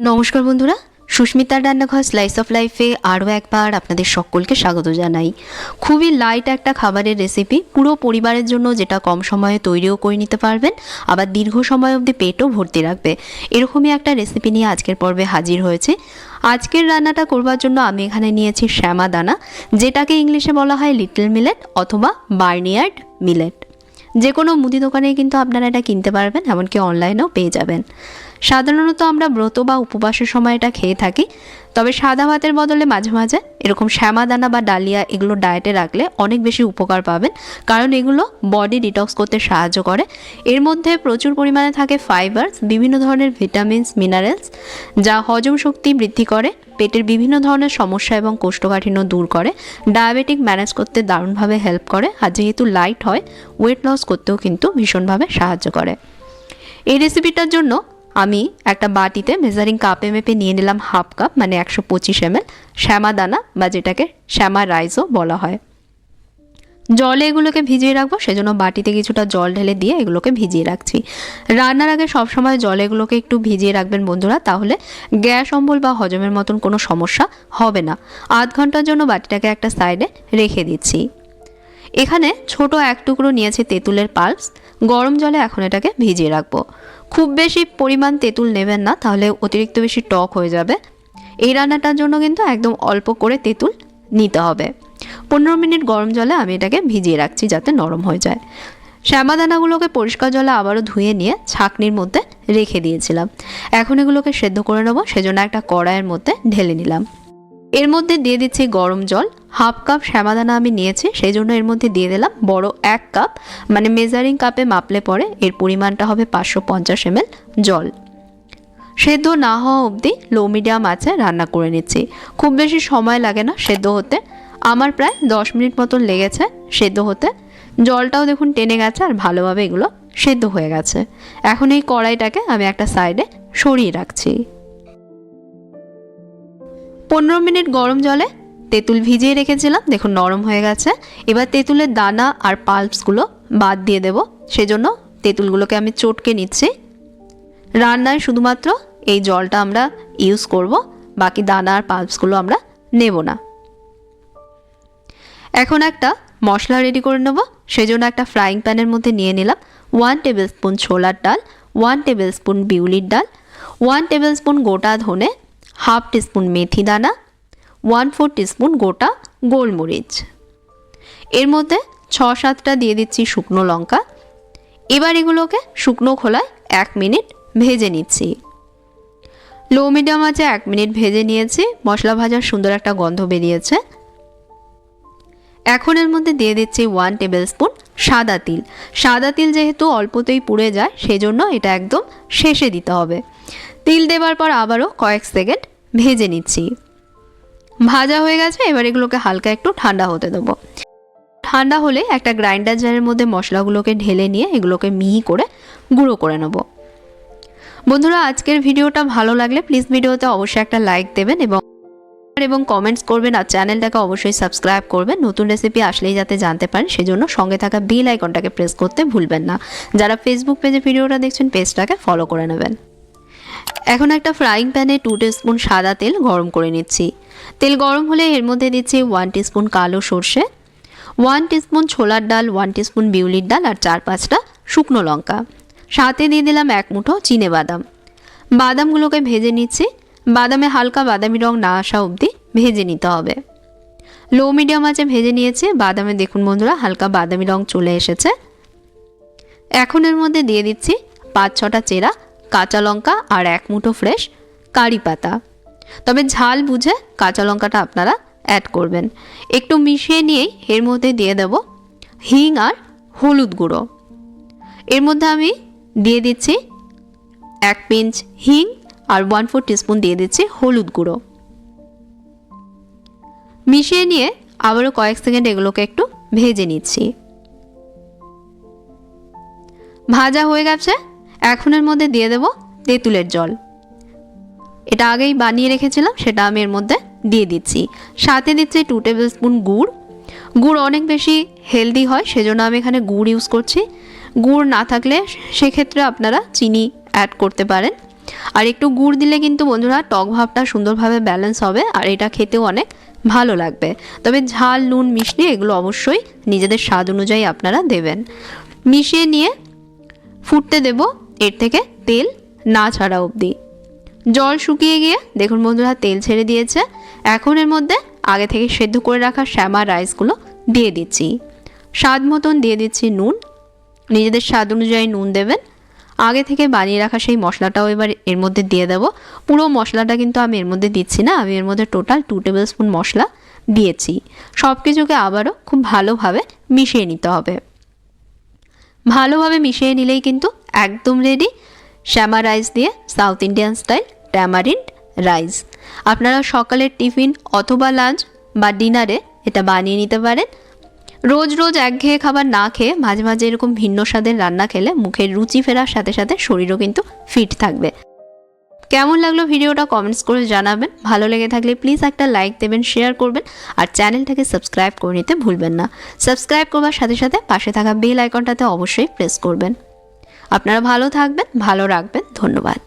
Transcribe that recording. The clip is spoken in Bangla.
নমস্কার বন্ধুরা, সুস্মিতার রান্নাঘর স্লাইস অফ লাইফে আরও একবার আপনাদের সকলকে স্বাগত জানাই। খুবই লাইট একটা খাবারের রেসিপি, পুরো পরিবারের জন্য, যেটা কম সময়ে তৈরিও করে নিতে পারবেন, আবার দীর্ঘ সময় অবধি পেটও ভর্তি রাখবে। এরকমই একটা রেসিপি নিয়ে আজকের পর্বে হাজির হয়েছে। আজকের রান্নাটা করবার জন্য আমি এখানে নিয়েছি শ্যামা দানা, যেটাকে ইংলিশে বলা হয় লিটল মিলেট অথবা বার্নিয়ার্ড মিলেট। যে কোনো মুদি দোকানেই কিন্তু আপনারা এটা কিনতে পারবেন, এমনকি অনলাইনেও পেয়ে যাবেন। সাধারণত আমরা ব্রত বা উপবাসের সময় এটা খেয়ে থাকি, তবে সাদা ভাতের বদলে মাঝে মাঝে এরকম শ্যামা দানা বা ডালিয়া এগুলো ডায়েটে রাখলে অনেক বেশি উপকার পাবেন, কারণ এগুলো বডি ডিটক্স করতে সাহায্য করে। এর মধ্যে প্রচুর পরিমাণে থাকে ফাইবারস, বিভিন্ন ধরনের ভিটামিনস, মিনারেলস, যা হজম শক্তি বৃদ্ধি করে, পেটের বিভিন্ন ধরনের সমস্যা এবং কোষ্ঠকাঠিন্য দূর করে, ডায়াবেটিক ম্যানেজ করতে দারুণভাবে হেল্প করে, আর যেহেতু লাইট হয় ওয়েট লস করতেও কিন্তু ভীষণভাবে সাহায্য করে। এই রেসিপিটার জন্য আমি একটা বাটিতে মেজারিং কাপে মেপে নিয়ে নিলাম হাফ কাপ, মানে 125 ml শ্যামা দানা, বা যেটাকে শ্যামা রাইসও বলা হয়। জলে এগুলোকে ভিজিয়ে রাখবো, সেজন্য বাটিতে কিছুটা জল ঢেলে দিয়ে এগুলোকে ভিজিয়ে রাখছি। রান্নার আগে সবসময় জলে এগুলোকে একটু ভিজিয়ে রাখবেন বন্ধুরা, তাহলে গ্যাস অম্বল বা হজমের মতন কোনো সমস্যা হবে না। আধ ঘন্টার জন্য বাটিটাকে একটা সাইডে রেখে দিচ্ছি। এখানে ছোট এক টুকরো নিয়েছি তেঁতুলের পাল্পস, গরম জলে এখন এটাকে ভিজিয়ে রাখবো। খুব বেশি পরিমাণ তেঁতুল নেবেন না, তাহলে অতিরিক্ত বেশি টক হয়ে যাবে। এই রান্নাটার জন্য কিন্তু একদম অল্প করে তেঁতুল নিতে হবে। 15 মিনিট গরম জলে আমি এটাকে ভিজিয়ে রাখছি যাতে নরম হয়ে যায়। শ্যামা দানাগুলোকে পরিষ্কার জলে আবারও ধুয়ে নিয়ে ছাঁকনির মধ্যে রেখে দিয়েছিলাম। এখন এগুলোকে সেদ্ধ করে নেবো, সেজন্য একটা কড়াইয়ের মধ্যে ঢেলে নিলাম। এর মধ্যে দিয়ে দিচ্ছি গরম জল। হাফ কাপ শ্যামা দানা আমি নিয়েছি, সেই জন্য এর মধ্যে দিয়ে দিলাম বড় 1 কাপ, মানে মেজারিং কাপে মাপলে পরে এর পরিমাণটা হবে 550 ml জল। সেদ্ধ না হওয়া অবধি লো মিডিয়াম আঁচে রান্না করে নিচ্ছি। খুব বেশি সময় লাগে না সেদ্ধ হতে, আমার প্রায় 10 মিনিট মতন লেগেছে সেদ্ধ হতে। জলটাও দেখুন টেনে গেছে আর ভালোভাবে এগুলো সেদ্ধ হয়ে গেছে। এখন এই কড়াইটাকে আমি একটা সাইডে সরিয়ে রাখছি। 15 মিনিট গরম জলে তেঁতুল ভিজিয়ে রেখেছিলাম, দেখুন নরম হয়ে গেছে। এবার তেঁতুলের দানা আর পাল্পসগুলো বাদ দিয়ে দেব, সেজন্য তেঁতুলগুলোকে আমি চটকে নিচ্ছি। রান্নায় শুধুমাত্র এই জলটা আমরা ইউজ করব, বাকি দানা আর পাল্পসগুলো আমরা নেব না। এখন একটা মশলা রেডি করে নেব, সেজন্য একটা ফ্রাইং প্যানের মধ্যে নিয়ে নিলাম 1 টেবিল স্পুন ছোলার ডাল, 1 টেবিল স্পুন বিউলির ডাল, 1 টেবিল স্পুন গোটা ধনে, হাফ টিস্পুন মেথি দানা, 1/4 টিস্পুন গোটা গোলমরিচ। এর মধ্যে 6-7টা দিয়ে দিচ্ছি শুকনো লঙ্কা। এবার এগুলোকে শুকনো খোলায় 1 মিনিট ভেজে নিচ্ছি। লো মিডিয়াম আঁচে 1 মিনিট ভেজে নিয়েছি। মশলা ভাজার সুন্দর একটা গন্ধ বেরিয়েছে। এখন এর মধ্যে দিয়ে দিচ্ছি 1 টেবিল স্পুন সাদা তিল। সাদা তিল যেহেতু অল্পতেই পুড়ে যায়, সেজন্য এটা একদম শেষে দিতে হবে। তিল দেওয়ার পর আবারও কয়েক সেকেন্ড ভেজে নিচ্ছি। ভাজা হয়ে গেছে, এবার এগুলোকে হালকা একটু ঠান্ডা হতে দেবো। ঠান্ডা হলে একটা গ্রাইন্ডার জারের মধ্যে মশলাগুলোকে ঢেলে নিয়ে এগুলোকে মিহি করে গুঁড়ো করে নেব। বন্ধুরা, আজকের ভিডিওটা ভালো লাগলে প্লিজ ভিডিওতে অবশ্যই একটা লাইক দেবেন এবং কমেন্টস করবেন, আর চ্যানেলটাকে অবশ্যই সাবস্ক্রাইব করবেন। নতুন রেসিপি আসলেই যাতে জানতে পারেন, সেজন্য সঙ্গে থাকা বেল আইকনটাকে প্রেস করতে ভুলবেন না। যারা ফেসবুক পেজে ভিডিওটা দেখছেন, পেজটাকে ফলো করে নেবেন। এখন একটা ফ্রাইং প্যানে 2 টিস্পুন সাদা তেল গরম করে নিচ্ছি। তেল গরম হলে এর মধ্যে দিচ্ছি 1 টিস্পুন কালো সর্ষে, 1 টিস্পুন ছোলার ডাল, 1 টিস্পুন বিউলির ডাল আর 4-5টা শুকনো লঙ্কা। সাথে দিয়ে দিলাম 1 মুঠো চিনে বাদাম। বাদামগুলোকে ভেজে নিচ্ছি। বাদামে হালকা বাদামি রং না আসা অবধি ভেজে নিতে হবে। লো মিডিয়াম আঁচে ভেজে নিয়েছি। বাদামে দেখুন বন্ধুরা হালকা বাদামি রং চলে এসেছে। এখন এর মধ্যে দিয়ে দিচ্ছি 5-6টা চেরা কাঁচা লঙ্কা আর 1 মুঠো ফ্রেশ কারি পাতা। তবে ঝাল বুঝে কাঁচা লঙ্কাটা আপনারা অ্যাড করবেন। একটু মিশিয়ে নিয়েই এর মধ্যে দিয়ে দেব হিং আর হলুদ গুঁড়ো। এর মধ্যে আমি দিয়ে দিচ্ছি 1 পিঞ্চ হিং আর 1/4 টিস্পুন দিয়ে দিচ্ছি হলুদ গুঁড়ো। মিশিয়ে নিয়ে আবারও কয়েক সেকেন্ড এগুলোকে একটু ভেজে নিচ্ছি। ভাজা হয়ে গেছে। এখন এর মধ্যে দিয়ে দেব তেঁতুলের জল। এটা আগেই বানিয়ে রেখেছিলাম, সেটা আমি এর মধ্যে দিয়ে দিচ্ছি। সাথে দিচ্ছি 2 টেবিল স্পুন গুড়। গুড় অনেক বেশি হেলদি হয়, সেজন্য আমি এখানে গুড় ইউজ করছি। গুড় না থাকলে সেক্ষেত্রে আপনারা চিনি অ্যাড করতে পারেন। আর একটু গুড় দিলে কিন্তু বন্ধুরা টক ভাবটা সুন্দরভাবে ব্যালেন্স হবে আর এটা খেতেও অনেক ভালো লাগবে। তবে ঝাল, নুন, মিষ্টি এগুলো অবশ্যই নিজেদের স্বাদ অনুযায়ী আপনারা দেবেন। মিশিয়ে নিয়ে ফুটতে দেব এর থেকে তেল না ছাড়া অবধি। জল শুকিয়ে গিয়ে দেখুন বন্ধুরা তেল ছেড়ে দিয়েছে। এখন এর মধ্যে আগে থেকে সেদ্ধ করে রাখা শ্যামা রাইসগুলো দিয়ে দিচ্ছি। স্বাদ মতন দিয়ে দিচ্ছি নুন, নিজেদের স্বাদ অনুযায়ী নুন দেবেন। আগে থেকে বানিয়ে রাখা সেই মশলাটাও এবার এর মধ্যে দিয়ে দেবো। পুরো মশলাটা কিন্তু আমি এর মধ্যে দিচ্ছি না, আমি এর মধ্যে টোটাল 2 টেবিল স্পুন মশলা দিয়েছি। সব কিছুকে আবারও খুব ভালোভাবে মিশিয়ে নিতে হবে। ভালোভাবে মিশিয়ে নিলেই কিন্তু একদম রেডি শ্যামা রাইস দিয়ে south Indian style tamarind rice. আপনারা সকালের টিফিন অথবা লাঞ্চ বা ডিনারে এটা বানিয়ে নিতে পারেন। রোজ রোজ একঘেয়ে খাবার না খেয়ে মাঝে মাঝে এরকম ভিন্ন স্বাদের রান্না খেলে মুখের রুচি ফেরার সাথে সাথে শরীরও কিন্তু ফিট থাকবে। কেমন লাগলো ভিডিওটা কমেন্টস করে জানাবেন। ভালো লেগে থাকলে প্লিজ একটা লাইক দেবেন, শেয়ার করবেন আর চ্যানেলটাকে সাবস্ক্রাইব করে নিতে ভুলবেন না। সাবস্ক্রাইব করবার সাথে সাথে পাশে থাকা বেল আইকনটাতে অবশ্যই প্রেস করবেন। আপনারা ভালো থাকবেন, ভালো রাখবেন। ধন্যবাদ।